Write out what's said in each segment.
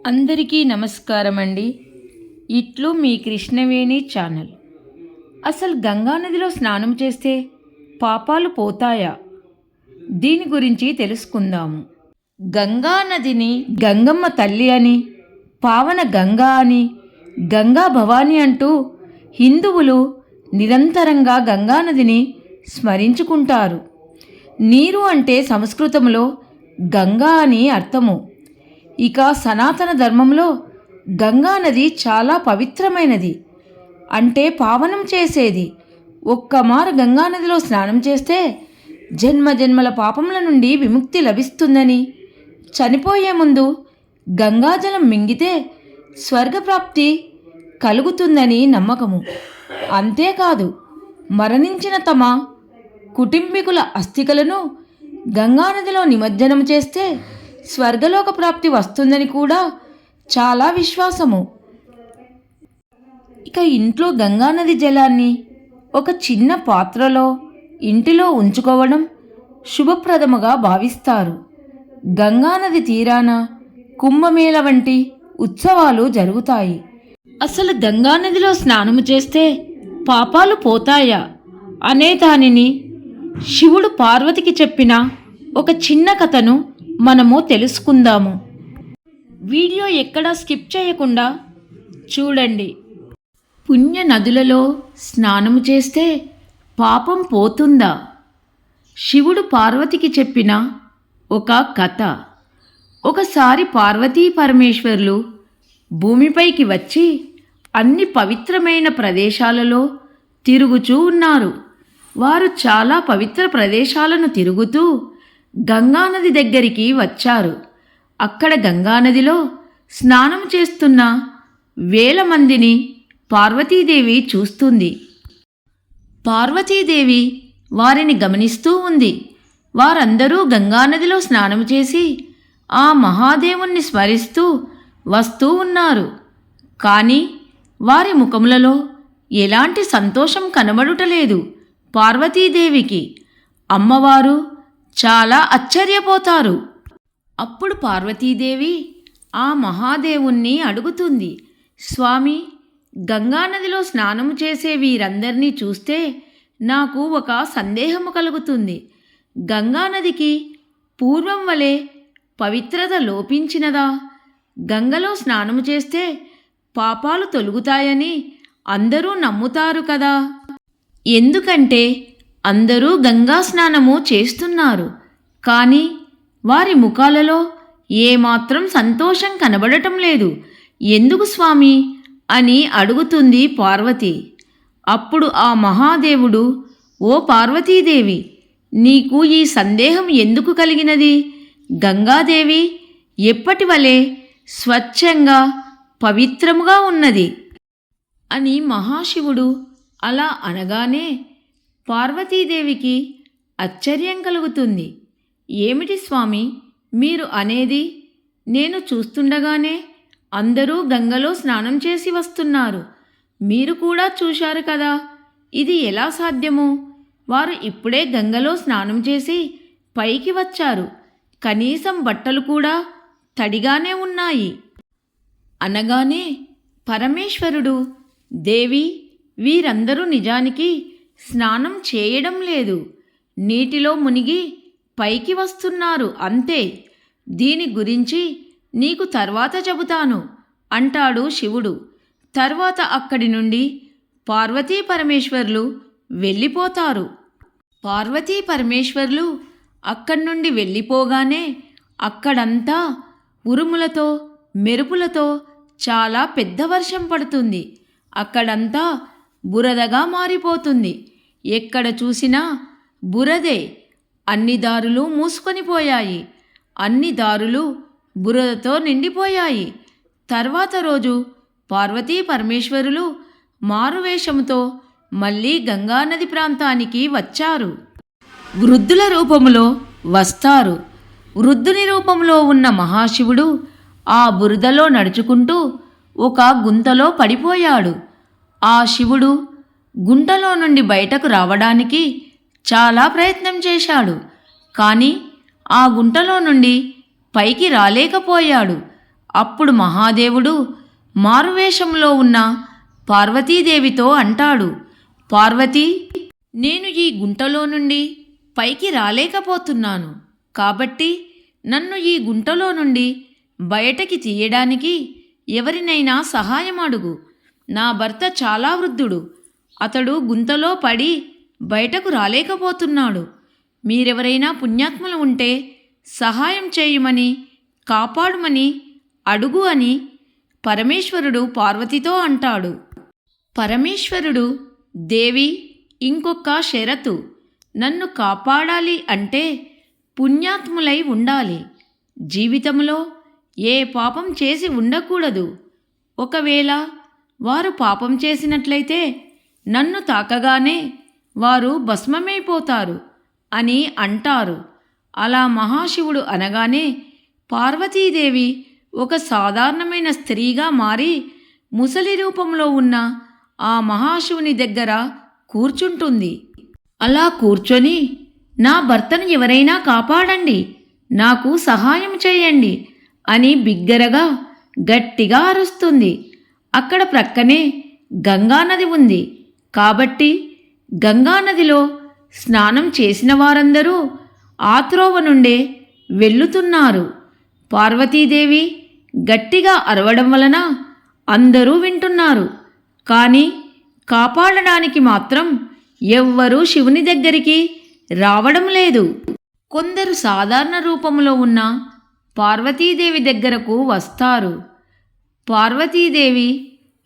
అందరికీ నమస్కారం అండి. ఇట్లు మీ కృష్ణవేణి ఛానల్. అసలు గంగానదిలో స్నానం చేస్తే పాపాలు పోతాయా? దీని గురించి తెలుసుకుందాము. గంగానదిని గంగమ్మ తల్లి అని, పావన గంగా అని, గంగా భవాని అంటూ హిందువులు నిరంతరంగా గంగానదిని స్మరించుకుంటారు. నీరు అంటే సంస్కృతంలో గంగా అని అర్థము. ఇక సనాతన ధర్మంలో గంగానది చాలా పవిత్రమైనది, అంటే పావనం చేసేది. ఒక్కమారు గంగానదిలో స్నానం చేస్తే జన్మ జన్మల పాపముల నుండి విముక్తి లభిస్తుందని, చనిపోయే ముందు గంగాజలం మింగితే స్వర్గప్రాప్తి కలుగుతుందని నమ్మకము. అంతేకాదు, మరణించిన తమ కుటుంబీకుల అస్థికలను గంగానదిలో నిమజ్జనం చేస్తే స్వర్గలోక ప్రాప్తి వస్తుందని కూడా చాలా విశ్వాసము. ఇక ఇంట్లో గంగానది జలాన్ని ఒక చిన్న పాత్రలో ఇంటిలో ఉంచుకోవడం శుభప్రదముగా భావిస్తారు. గంగానది తీరాన కుంభమేళ వంటి ఉత్సవాలు జరుగుతాయి. అసలు గంగానదిలో స్నానము చేస్తే పాపాలు పోతాయా అనే దానిని శివుడు పార్వతికి చెప్పిన ఒక చిన్న కథను మనము తెలుసుకుందాము. వీడియో ఎక్కడా స్కిప్ చేయకుండా చూడండి. పుణ్య నదులలో స్నానము చేస్తే పాపం పోతుందా? శివుడు పార్వతికి చెప్పిన ఒక కథ. ఒకసారి పార్వతీ పరమేశ్వరులు భూమిపైకి వచ్చి అన్ని పవిత్రమైన ప్రదేశాలలో తిరుగుచూ ఉన్నారు. వారు చాలా పవిత్ర ప్రదేశాలను తిరుగుతూ గంగానది దగ్గరికి వచ్చారు. అక్కడ గంగానదిలో స్నానం చేస్తున్న వేల మందిని పార్వతీదేవి చూస్తుంది. పార్వతీదేవి వారిని గమనిస్తూ ఉంది. వారందరూ గంగానదిలో స్నానం చేసి ఆ మహాదేవుణ్ణి స్మరిస్తూ వస్తూ ఉన్నారు. కానీ వారి ముఖములలో ఎలాంటి సంతోషం కనబడుటలేదు. పార్వతీదేవికి అమ్మవారు చాలా ఆశ్చర్యపోతారు. అప్పుడు పార్వతీదేవి ఆ మహాదేవుణ్ణి అడుగుతుంది, స్వామి, గంగానదిలో స్నానము చేసే వీరందరినీ చూస్తే నాకు ఒక సందేహము కలుగుతుంది. గంగానదికి పూర్వం వలె పవిత్రత లోపించినదా? గంగలో స్నానము చేస్తే పాపాలు తొలగుతాయని అందరూ నమ్ముతారు కదా. ఎందుకంటే అందరూ గంగా స్నానము చేస్తున్నారు, కానీ వారి ముఖాలలో ఏమాత్రం సంతోషం కనబడటం లేదు. ఎందుకు స్వామి అని అడుగుతుంది పార్వతి. అప్పుడు ఆ మహాదేవుడు, ఓ పార్వతీదేవి, నీకు ఈ సందేహం ఎందుకు కలిగినది? గంగాదేవి ఎప్పటి వలె స్వచ్ఛంగా పవిత్రముగా ఉన్నది అని మహాశివుడు అలా అనగానే పార్వతీదేవికి ఆశ్చర్యం కలుగుతుంది. ఏమిటి స్వామి మీరు అనేది? నేను చూస్తుండగానే అందరూ గంగలో స్నానం చేసి వస్తున్నారు. మీరు కూడా చూశారు కదా, ఇది ఎలా సాధ్యము? వారు ఇప్పుడే గంగలో స్నానం చేసి పైకి వచ్చారు. కనీసం బట్టలు కూడా తడిగానే ఉన్నాయి అనగానే పరమేశ్వరుడు, దేవి, వీరందరూ నిజానికి స్నానం చేయడం లేదు, నీటిలో మునిగి పైకి వస్తున్నారు అంతే. దీని గురించి నీకు తర్వాత చెబుతాను అంటాడు శివుడు. తర్వాత అక్కడి నుండి పార్వతీ పరమేశ్వర్లు వెళ్ళిపోతారు. పార్వతీ పరమేశ్వర్లు అక్కడి నుండి వెళ్ళిపోగానే అక్కడంతా ఉరుములతో మెరుపులతో చాలా పెద్ద వర్షం పడుతుంది. అక్కడంతా బురదగా మారిపోతుంది. ఎక్కడ చూసినా బురదే. అన్ని దారులు మూసుకొని పోయాయి. అన్ని దారులు బురదతో నిండిపోయాయి. తర్వాత రోజు పార్వతీ పరమేశ్వరులు మారువేషంతో మళ్ళీ గంగానది ప్రాంతానికి వచ్చారు. వృద్ధుల రూపంలో వస్తారు. వృద్ధుని రూపంలో ఉన్న మహాశివుడు ఆ బురదలో నడుచుకుంటూ ఒక గుంతలో పడిపోయాడు. ఆ శివుడు గుంటలో నుండి బయటకు రావడానికి చాలా ప్రయత్నం చేశాడు, కానీ ఆ గుంటలో నుండి పైకి రాలేకపోయాడు. అప్పుడు మహాదేవుడు మారువేషంలో ఉన్న పార్వతీదేవితో అంటాడు, పార్వతీ, నేను ఈ గుంటలో నుండి పైకి రాలేకపోతున్నాను. కాబట్టి నన్ను ఈ గుంటలో నుండి బయటకి తీయడానికి ఎవరినైనా సహాయం అడుగు. నా భర్త చాలా వృద్ధుడు. అతడు గుంతలో పడి బయటకు రాలేకపోతున్నాడు. మీరెవరైనా పుణ్యాత్ములు ఉంటే సహాయం చేయమని, కాపాడుమని అడుగు అని పరమేశ్వరుడు పార్వతితో అంటాడు. పరమేశ్వరుడు, దేవి, ఇంకొక షరతు, నన్ను కాపాడాలి అంటే పుణ్యాత్ములై ఉండాలి. జీవితంలో ఏ పాపం చేసి ఉండకూడదు. ఒకవేళ వారు పాపం చేసినట్లయితే నన్ను తాకగానే వారు భస్మమైపోతారు అని అంటారు. అలా మహాశివుడు అనగానే పార్వతీదేవి ఒక సాధారణమైన స్త్రీగా మారి ముసలి రూపంలో ఉన్న ఆ మహాశివుని దగ్గర కూర్చుంటుంది. అలా కూర్చొని, నా భర్తను ఎవరైనా కాపాడండి, నాకు సహాయం చేయండి అని బిగ్గరగా గట్టిగా అరుస్తుంది. అక్కడ ప్రక్కనే గంగానది ఉంది. కాబట్టి గంగానదిలో స్నానం చేసిన వారందరూ ఆ త్రోవ నుండే వెళ్ళుతున్నారు. పార్వతీదేవి గట్టిగా అరవడం వలన అందరూ వింటున్నారు. కానీ కాపాడడానికి మాత్రం ఎవ్వరూ శివుని దగ్గరికి రావడం లేదు. కొందరు సాధారణ రూపంలో ఉన్న పార్వతీదేవి దగ్గరకు వస్తారు. పార్వతీదేవి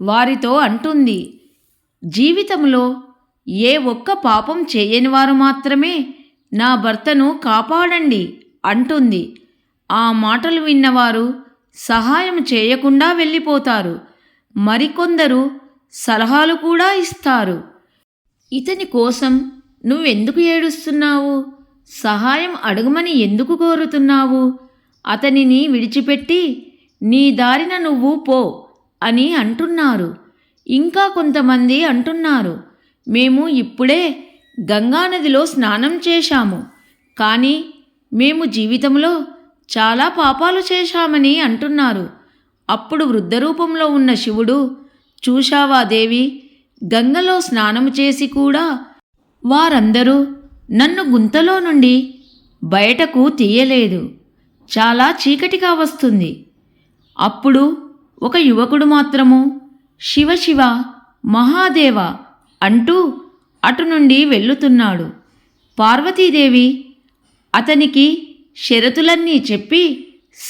వారితో అంటుంది, జీవితంలో ఏ ఒక్క పాపం చేయని వారు మాత్రమే నా భర్తను కాపాడండి అంటుంది. ఆ మాటలు విన్నవారు సహాయం చేయకుండా వెళ్ళిపోతారు. మరికొందరు సలహాలు కూడా ఇస్తారు. ఇతని కోసం నువ్వెందుకు ఏడుస్తున్నావు? సహాయం అడుగుమని ఎందుకు కోరుతున్నావు? అతనిని విడిచిపెట్టి నీ దారిన నువ్వు పో అని అంటున్నారు. ఇంకా కొంతమంది అంటున్నారు, మేము ఇప్పుడే గంగానదిలో స్నానం చేశాము, కానీ మేము జీవితంలో చాలా పాపాలు చేశామని అంటున్నారు. అప్పుడు వృద్ధ రూపంలో ఉన్న శివుడు, చూశావా దేవి, గంగలో స్నానము చేసి కూడా వారందరూ నన్ను గుంతలో నుండి బయటకు తీయలేదు. చాలా చీకటిగా వస్తుంది. అప్పుడు ఒక యువకుడు మాత్రము శివ శివ మహాదేవ అంటూ అటు నుండి వెళ్ళుతున్నాడు. పార్వతీదేవి అతనికి షరతులన్నీ చెప్పి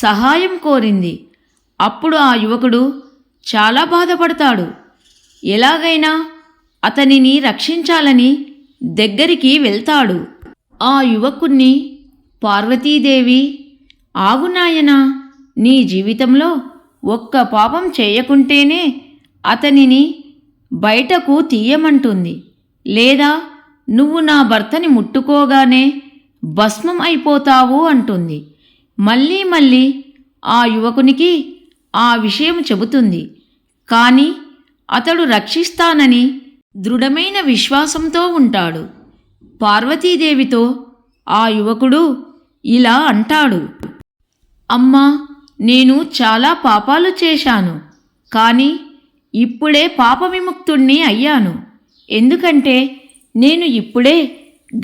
సహాయం కోరింది. అప్పుడు ఆ యువకుడు చాలా బాధపడతాడు. ఎలాగైనా అతనిని రక్షించాలని దగ్గరికి వెళ్తాడు. ఆ యువకుణ్ణి పార్వతీదేవి, ఆగు నాయనా, నీ జీవితంలో ఒక్క పాపం చేయకుంటేనే అతనిని బయటకు తీయమంటుంది. లేదా నువ్వు నా భర్తని ముట్టుకోగానే భస్మం అయిపోతావు అంటుంది. మళ్ళీ మళ్ళీ ఆ యువకునికి ఆ విషయం చెబుతుంది. కానీ అతడు రక్షిస్తానని దృఢమైన విశ్వాసంతో ఉంటాడు. పార్వతీదేవితో ఆ యువకుడు ఇలా అంటాడు, అమ్మా, నేను చాలా పాపాలు చేశాను, కానీ ఇప్పుడే పాప విముక్తుణ్ణి అయ్యాను. ఎందుకంటే నేను ఇప్పుడే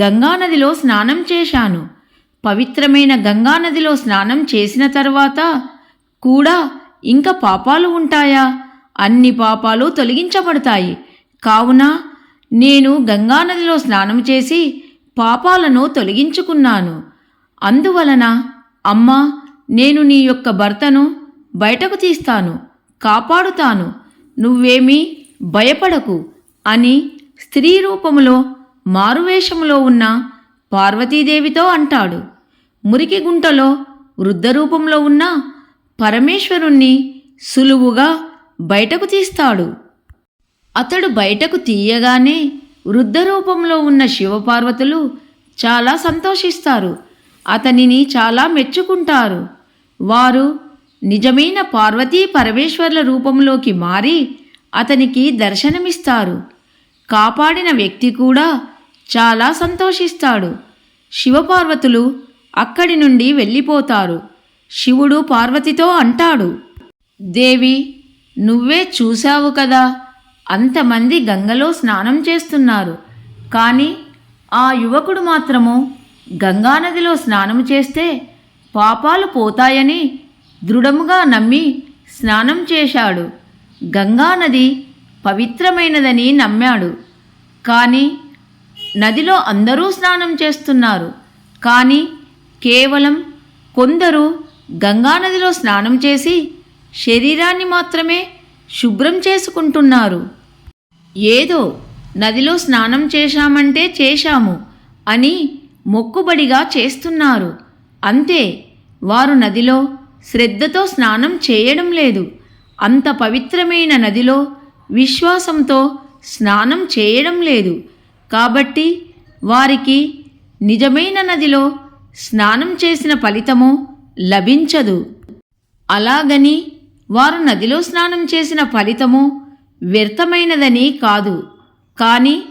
గంగానదిలో స్నానం చేశాను. పవిత్రమైన గంగానదిలో స్నానం చేసిన తర్వాత కూడా ఇంకా పాపాలు ఉంటాయా? అన్ని పాపాలు తొలగించబడతాయి. కావున నేను గంగానదిలో స్నానం చేసి పాపాలను తొలగించుకున్నాను. అందువలన అమ్మా, నేను నీ యొక్క భర్తను బయటకు తీస్తాను, కాపాడుతాను, నువ్వేమీ భయపడకు అని స్త్రీ రూపములో మారువేషములో ఉన్న పార్వతీదేవితో అంటాడు. మురికి గుంటలో వృద్ధ రూపంలో ఉన్న పరమేశ్వరుణ్ణి సులువుగా బయటకు తీస్తాడు. అతడు బయటకు తీయగానే వృద్ధ రూపంలో ఉన్న శివపార్వతులు చాలా సంతోషిస్తారు. అతనిని చాలా మెచ్చుకుంటారు. వారు నిజమైన పార్వతీ పరమేశ్వర్ల రూపంలోకి మారి అతనికి దర్శనమిస్తారు. కాపాడిన వ్యక్తి కూడా చాలా సంతోషిస్తాడు. శివపార్వతులు అక్కడి నుండి వెళ్ళిపోతారు. శివుడు పార్వతితో అంటాడు, దేవి, నువ్వే చూశావు కదా, అంతమంది గంగలో స్నానం చేస్తున్నారు. కానీ ఆ యువకుడు మాత్రము గంగానదిలో స్నానం చేస్తే పాపాలు పోతాయని దృఢముగా నమ్మి స్నానం చేశాడు. గంగానది పవిత్రమైనదని నమ్మాడు. కానీ నదిలో అందరూ స్నానం చేస్తున్నారు. కానీ కేవలం కొందరు గంగానదిలో స్నానం చేసి శరీరాన్ని మాత్రమే శుభ్రం చేసుకుంటున్నారు. ఏదో నదిలో స్నానం చేశామంటే చేశాము అని మొక్కుబడిగా చేస్తున్నారు. అంతే, వారు నదిలో శ్రద్ధతో స్నానం చేయడం లేదు. అంత పవిత్రమైన నదిలో విశ్వాసంతో స్నానం చేయడం లేదు. కాబట్టి వారికి నిజమైన నదిలో స్నానం చేసిన ఫలితము లభించదు. అలాగని వారు నదిలో స్నానం చేసిన ఫలితము వ్యర్థమైనదని కాదు. కానీ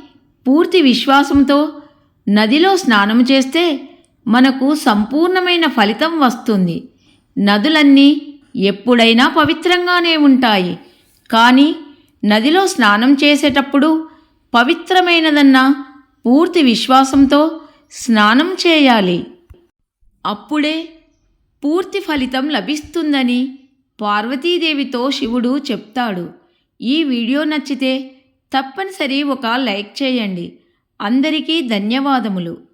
పూర్తి విశ్వాసంతో నదిలో స్నానం చేస్తే మనకు సంపూర్ణమైన ఫలితం వస్తుంది. నదులన్నీ ఎప్పుడైనా పవిత్రంగానే ఉంటాయి. కానీ నదిలో స్నానం చేసేటప్పుడు పవిత్రమైనదన్న పూర్తి విశ్వాసంతో స్నానం చేయాలి. అప్పుడే పూర్తి ఫలితం లభిస్తుందని పార్వతీదేవితో శివుడు చెప్తాడు. ఈ వీడియో నచ్చితే తప్పనిసరి ఒక లైక్ చేయండి. అందరికీ ధన్యవాదములు.